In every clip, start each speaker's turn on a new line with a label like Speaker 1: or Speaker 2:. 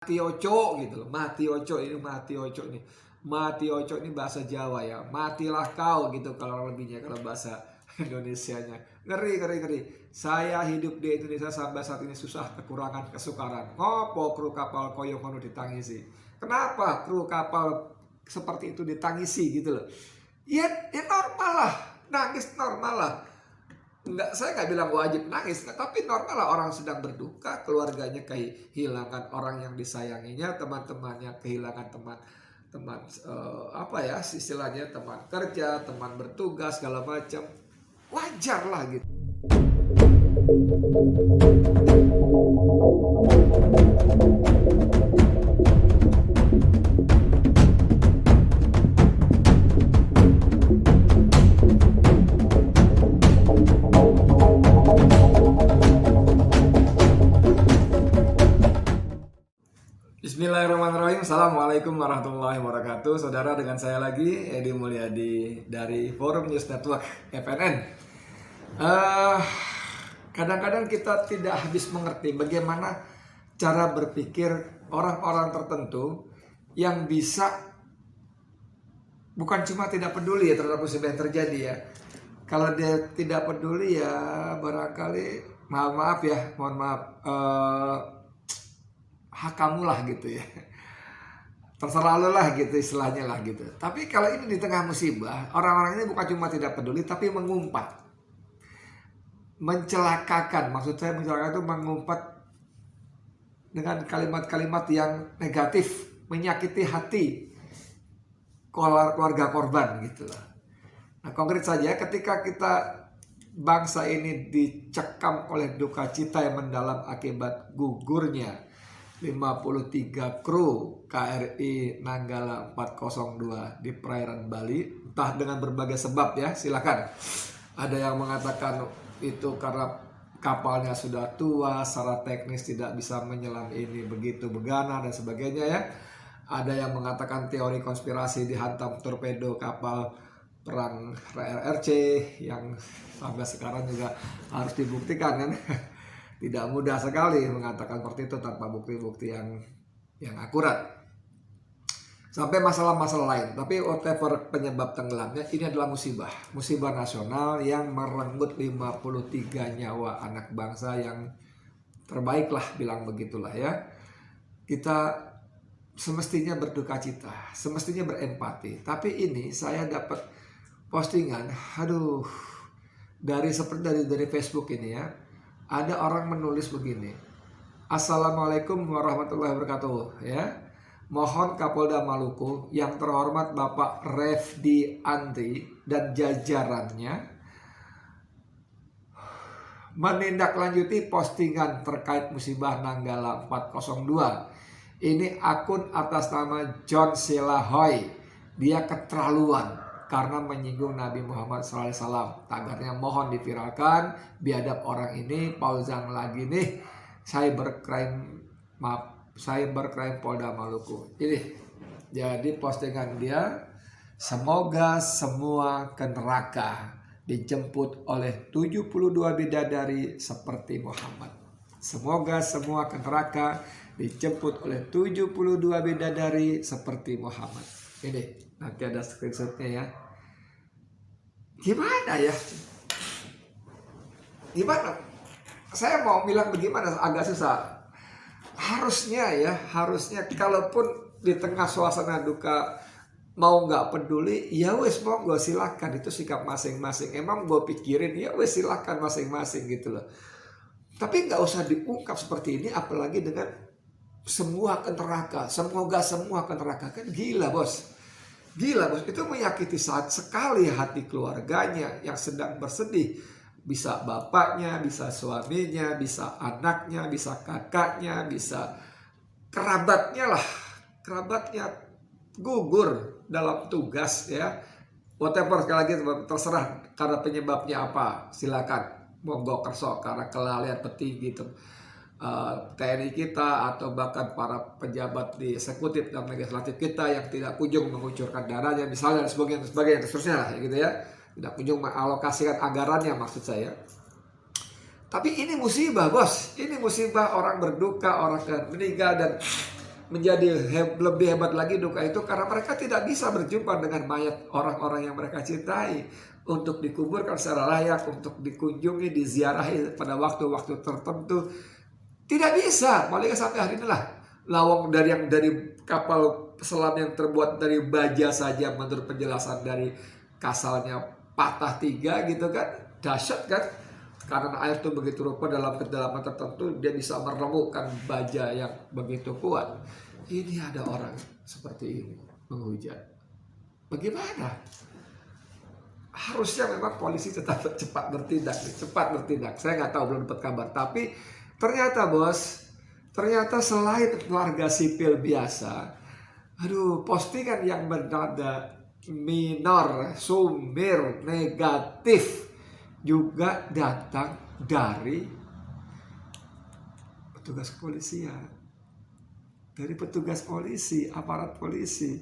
Speaker 1: mati oco gitu loh. Mati oco ini, mati oco ini. Mati oco ini bahasa Jawa ya. Matilah kau gitu kalau lebihnya, kalau bahasa Indonesianya. Ngeri, ngeri, ngeri. Saya hidup di Indonesia sampai saat ini susah, kekurangan, kesukaran. Ngopo kru kapal koyo kono ditangisi. Kenapa kru kapal seperti itu ditangisi gitu loh. Ya normal lah. Nangis normal lah. Saya nggak bilang wajib nangis, tapi normal lah, orang sedang berduka, keluarganya kehilangan orang yang disayanginya, teman-temannya kehilangan teman apa ya istilahnya, teman kerja, teman bertugas segala macam, wajar lah gitu. Bismillahirrahmanirrahim. Assalamualaikum warahmatullahi wabarakatuh. Saudara, dengan saya lagi Edi Mulyadi dari Forum News Network FNN. Kadang-kadang kita tidak habis mengerti bagaimana cara berpikir orang-orang tertentu yang bisa bukan cuma tidak peduli ya terhadap musibah yang terjadi ya. Kalau dia tidak peduli ya barangkali mohon maaf hak kamu lah gitu ya, terserah lo lah gitu istilahnya lah gitu. Tapi kalau ini di tengah musibah, orang-orang ini bukan cuma tidak peduli tapi mengumpat, mencelakakan. Maksud saya mencelakakan itu mengumpat dengan kalimat-kalimat yang negatif, menyakiti hati keluarga korban gitu lah. Nah, konkret saja ketika bangsa ini dicekam oleh duka cita yang mendalam akibat gugurnya 53 kru KRI Nanggala 402 di perairan Bali, entah dengan berbagai sebab ya, silakan. Ada yang mengatakan itu karena kapalnya sudah tua, secara teknis tidak bisa menyelam ini begitu begana dan sebagainya ya. Ada yang mengatakan teori konspirasi dihantam torpedo kapal perang RRC yang sampai sekarang juga harus dibuktikan kan. Tidak mudah sekali mengatakan seperti itu tanpa bukti-bukti yang akurat. Sampai masalah-masalah lain. Tapi whatever penyebab tenggelamnya, ini adalah musibah. Musibah nasional yang merenggut 53 nyawa anak bangsa yang terbaik lah, bilang begitulah ya. Kita semestinya berduka cita, semestinya berempati. Tapi ini saya dapat postingan, dari Facebook ini ya. Ada orang menulis begini, Assalamualaikum warahmatullahi wabarakatuh ya. Mohon Kapolda Maluku yang terhormat Bapak Refdi Andri dan jajarannya menindaklanjuti postingan terkait musibah Nanggala 402. Ini akun atas nama John Silahoy. Dia keterlaluan karena menyinggung Nabi Muhammad SAW. Tagarnya mohon diviralkan, biadab orang ini pauzang lagi nih, cybercrime Polda Maluku. Ini jadi postingan dia, semoga semua ke neraka dijemput oleh 72 bidadari seperti Muhammad. Semoga semua ke neraka dijemput oleh 72 bidadari seperti Muhammad. Ini nanti ada screenshotnya ya. Gimana ya? Gimana? Saya mau bilang bagaimana, agak susah. Harusnya kalaupun di tengah suasana duka mau nggak peduli, ya wes monggo silakan, itu sikap masing-masing. Emang gue pikirin, ya wes silakan masing-masing gitu loh. Tapi nggak usah diungkap seperti ini, apalagi dengan semua ke neraka. Semoga semua ke neraka, kan gila bos. Gila bos, itu menyakiti sekali hati keluarganya yang sedang bersedih. Bisa bapaknya, bisa suaminya, bisa anaknya, bisa kakaknya, bisa kerabatnya lah. Kerabatnya gugur dalam tugas ya. Whatever, sekali lagi terserah karena penyebabnya apa. Silakan, monggo kerso karena kelalaian petinggi gitu. TNI kita atau bahkan para pejabat di eksekutif dan legislatif kita yang tidak kunjung mengucurkan dananya misalnya dan sebagainya seterusnya lah gitu ya, tidak kunjung mengalokasikan anggarannya maksud saya. Tapi ini musibah bos, ini musibah, orang berduka, orang meninggal, dan lebih hebat lagi duka itu karena mereka tidak bisa berjumpa dengan mayat orang-orang yang mereka cintai untuk dikuburkan secara layak, untuk dikunjungi, diziarahi pada waktu-waktu tertentu. Tidak bisa, paling sampai hari inilah lawang dari kapal selam yang terbuat dari baja saja menurut penjelasan dari kasalnya patah 3 gitu kan, dahsyat kan, karena air itu begitu rupa dalam kedalaman tertentu dia bisa meremukkan baja yang begitu kuat. Ini ada orang seperti ini menghujat, bagaimana? Harusnya memang polisi tetap cepat bertindak. Saya nggak tahu, belum dapat kabar, tapi ternyata bos, selain warga sipil biasa, postingan yang bernada minor, sumir, negatif juga datang dari petugas kepolisian. Dari petugas polisi, aparat polisi.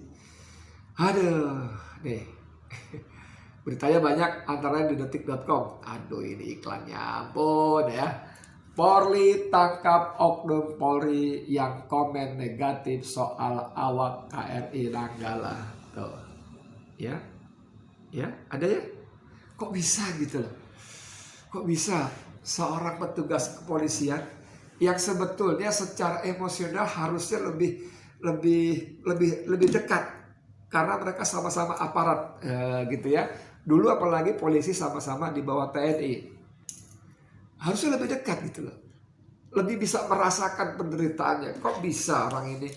Speaker 1: Nih. Beritanya banyak, antaranya di detik.com. Ini iklannya, ampun ya. Polri tangkap oknum Polri yang komen negatif soal awak KRI Nanggala. Tuh. Ya, ada ya? Kok bisa gitu loh? Kok bisa seorang petugas kepolisian yang sebetulnya secara emosional harusnya lebih dekat karena mereka sama-sama aparat gitu ya. Dulu apalagi polisi sama-sama di bawah TNI. Harusnya lebih dekat gitu loh. Lebih bisa merasakan penderitaannya. Kok bisa orang ini?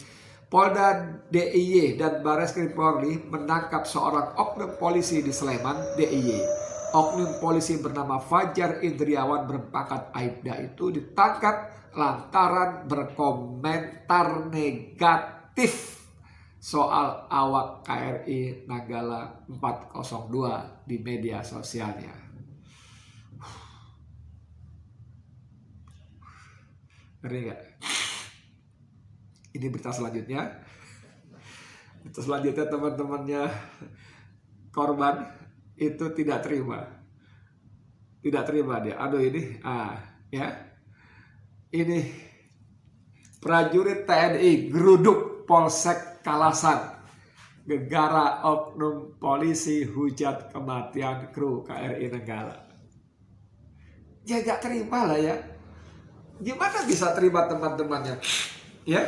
Speaker 1: Polda DIY dan Barreskrim Polri menangkap seorang oknum polisi di Sleman, DIY. Oknum polisi bernama Fajar Indriawan berpangkat Aibda itu ditangkap lantaran berkomentar negatif soal awak KRI Nanggala 402 di media sosialnya. Ngeri gak? Ini berita selanjutnya. Berita selanjutnya teman-temannya korban itu tidak terima. Tidak terima dia. Ini prajurit TNI geruduk Polsek Kalasan. Gegara oknum polisi hujat kematian kru KRI Nanggala. Ya gak terima lah ya. Gimana bisa terima teman-temannya? Ya.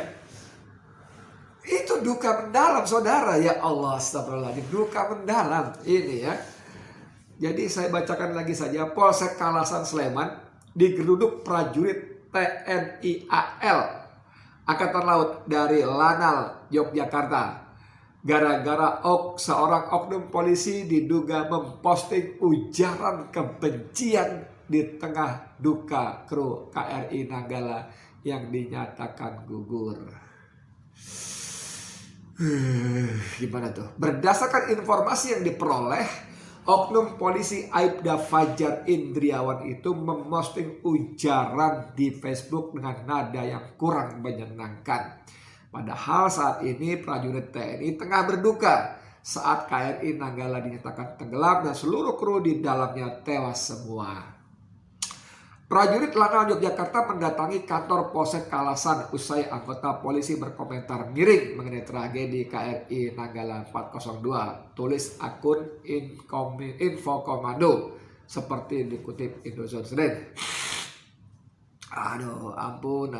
Speaker 1: Itu duka mendalam saudara. Ya Allah, astagfirullahaladzim. Duka mendalam ini ya. Jadi saya bacakan lagi saja. Polsek Kalasan Sleman digeruduk prajurit TNI AL Angkatan Laut dari Lanal, Yogyakarta. Gara-gara seorang oknum polisi diduga memposting ujaran kebencian di tengah duka kru KRI Nanggala yang dinyatakan gugur. Gimana tuh? Berdasarkan informasi yang diperoleh, oknum polisi Aibda Fajar Indriawan itu memposting ujaran di Facebook dengan nada yang kurang menyenangkan. Padahal saat ini prajurit TNI tengah berduka saat KRI Nanggala dinyatakan tenggelam dan seluruh kru di dalamnya tewas semua. Prajurit Lanal Yogyakarta mendatangi kantor Polsek Kalasan usai anggota polisi berkomentar miring mengenai tragedi KRI Nanggala 402. Tulis akun Info Komando seperti dikutip Indozone Senin. Ampun.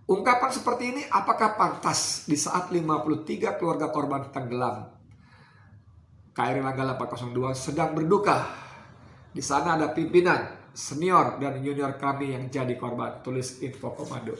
Speaker 1: Ungkapan seperti ini apakah pantas di saat 53 keluarga korban tenggelam KRI Nanggala 402 sedang berduka? Di sana ada pimpinan, senior dan junior kami yang jadi korban, tulis Info Komando.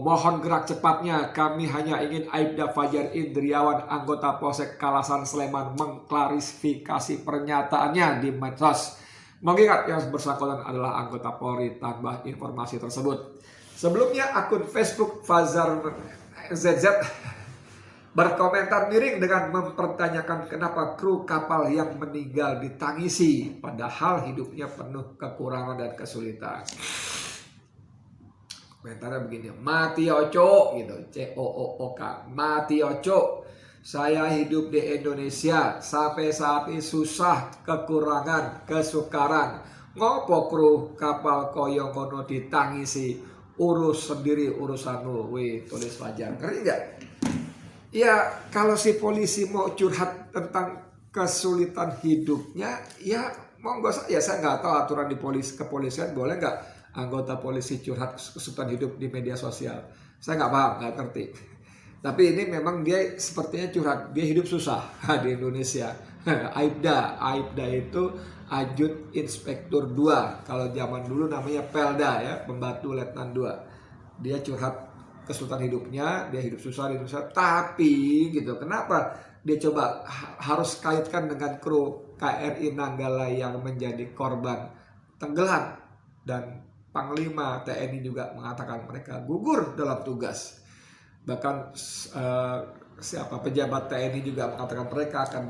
Speaker 1: Mohon gerak cepatnya, kami hanya ingin Aibda Fajar Indriawan, anggota Polsek Kalasan Sleman, mengklarifikasi pernyataannya di medsos. Mengingat yang bersangkutan adalah anggota Polri, tambah informasi tersebut. Sebelumnya akun Facebook Fajar ZZ berkomentar miring dengan mempertanyakan kenapa kru kapal yang meninggal ditangisi padahal hidupnya penuh kekurangan dan kesulitan. Komentarnya begini, mati oco gitu, COOOK, mati oco. Saya hidup di Indonesia sampai saat ini susah, kekurangan, kesukaran. Ngopo kru kapal koyo kono ditangisi. urus sendiri urusanmu, weh tulis Fajar. Ngerti nggak? Ya kalau si polisi mau curhat tentang kesulitan hidupnya, ya monggo saja. Saya nggak tahu aturan di kepolisian boleh nggak anggota polisi curhat kesulitan hidup di media sosial. Saya nggak paham, nggak ngerti. Tapi ini memang dia sepertinya curhat, dia hidup susah di Indonesia. Aibda itu Ajut Inspektur 2. Kalau zaman dulu namanya Pelda ya, Pembantu Letnan 2. Dia curhat kesulitan hidupnya, dia hidup susah di Indonesia. Tapi gitu, kenapa dia coba harus kaitkan dengan kru KRI Nanggala yang menjadi korban tenggelam, dan Panglima TNI juga mengatakan mereka gugur dalam tugas. Bahkan pejabat TNI juga mengatakan mereka akan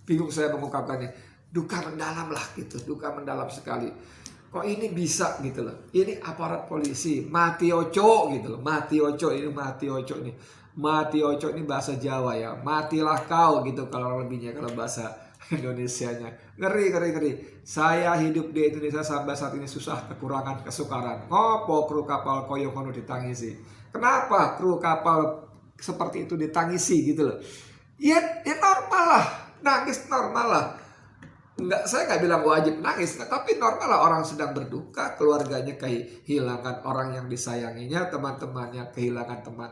Speaker 1: bingung saya mengungkapkannya, duka mendalam lah gitu, duka mendalam sekali. Kok ini bisa gitu loh, ini aparat polisi mati oco gitu loh, mati oco ini bahasa Jawa ya, matilah kau gitu kalau lebihnya, kalau bahasa Indonesianya. Ngeri. Saya hidup di Indonesia sampai saat ini susah, kekurangan, kesukaran. Ngopo kru kapal koyo kono ditangisi? Kenapa kru kapal seperti itu ditangisi gitu loh? Ya normal lah, nangis normal lah. Saya nggak bilang wajib nangis, tapi normal lah, orang sedang berduka, keluarganya kehilangan orang yang disayanginya, teman-temannya kehilangan teman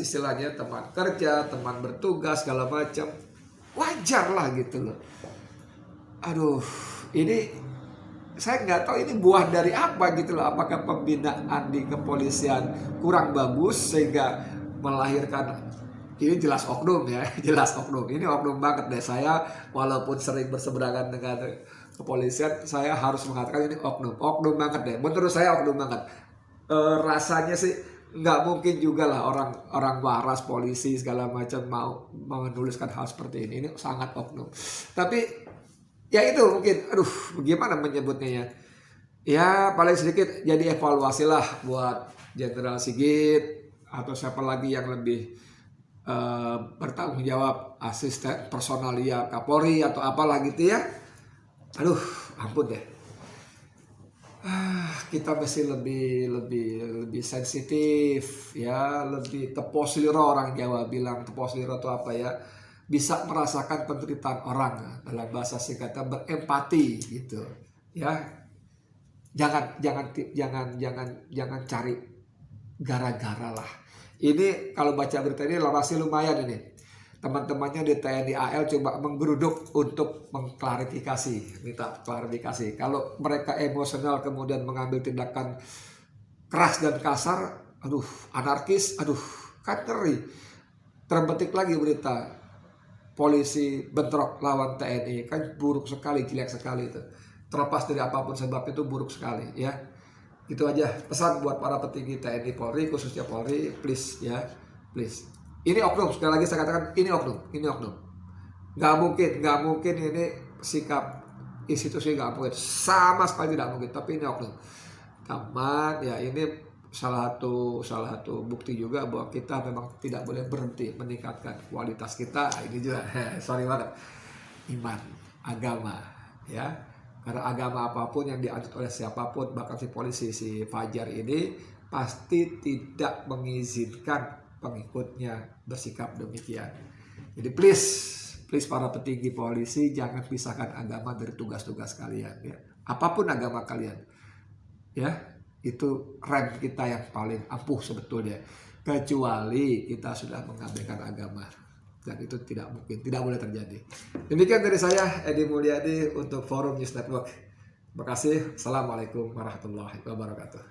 Speaker 1: istilahnya teman kerja, teman bertugas segala macam. Wajar lah gitu loh. Aduh, ini saya nggak tahu ini buah dari apa gitu loh. Apakah pembinaan di kepolisian kurang bagus sehingga melahirkan, ini jelas oknum ya, jelas oknum. Ini oknum banget deh. Saya walaupun sering berseberangan dengan kepolisian, saya harus mengatakan ini oknum banget deh. Menurut saya oknum banget. Rasanya sih nggak mungkin juga lah orang waras, polisi segala macam mau menuliskan hal seperti ini. Ini sangat oknum. Tapi ya itu mungkin, bagaimana menyebutnya ya? Ya paling sedikit jadi evaluasi lah buat Jenderal Sigit atau siapa lagi yang lebih bertanggung jawab, asisten personalia Kapolri atau apalah gitu ya. Ampun deh. Kita mesti lebih sensitif ya, lebih teposliro, orang Jawa bilang teposliro itu apa ya? Bisa merasakan penderitaan orang, dalam bahasa singkatnya berempati gitu ya. Jangan cari gara-gara lah. Ini kalau baca berita ini masih lumayan ini. Teman-temannya di TNI AL coba menggeruduk untuk mengklarifikasi, minta klarifikasi. Kalau mereka emosional kemudian mengambil tindakan keras dan kasar, anarkis, kan ngeri. Terbetik lagi berita polisi bentrok lawan TNI, kan buruk sekali, jelek sekali itu. Terlepas dari apapun sebab itu buruk sekali ya. Itu aja pesan buat para petinggi TNI Polri, khususnya Polri, please ya, please. Ini oknum, sekali lagi saya katakan ini oknum. Nggak mungkin ini sikap institusi, nggak mungkin, sama sekali tidak mungkin. Tapi ini oknum. Teman, ya ini salah satu bukti juga bahwa kita memang tidak boleh berhenti meningkatkan kualitas kita. Ini juga, sorry banget, iman, agama, ya. Karena agama apapun yang dianut oleh siapapun, bahkan si polisi, si Fajar ini pasti tidak mengizinkan pengikutnya bersikap demikian. Jadi please para petinggi polisi, jangan pisahkan agama dari tugas-tugas kalian ya. Apapun agama kalian ya, itu rem kita yang paling ampuh sebetulnya. Kecuali kita sudah mengabaikan agama, dan itu tidak mungkin, tidak boleh terjadi. Demikian dari saya, Edi Mulyadi, untuk Forum News Network. Terima kasih. Assalamualaikum warahmatullahi wabarakatuh.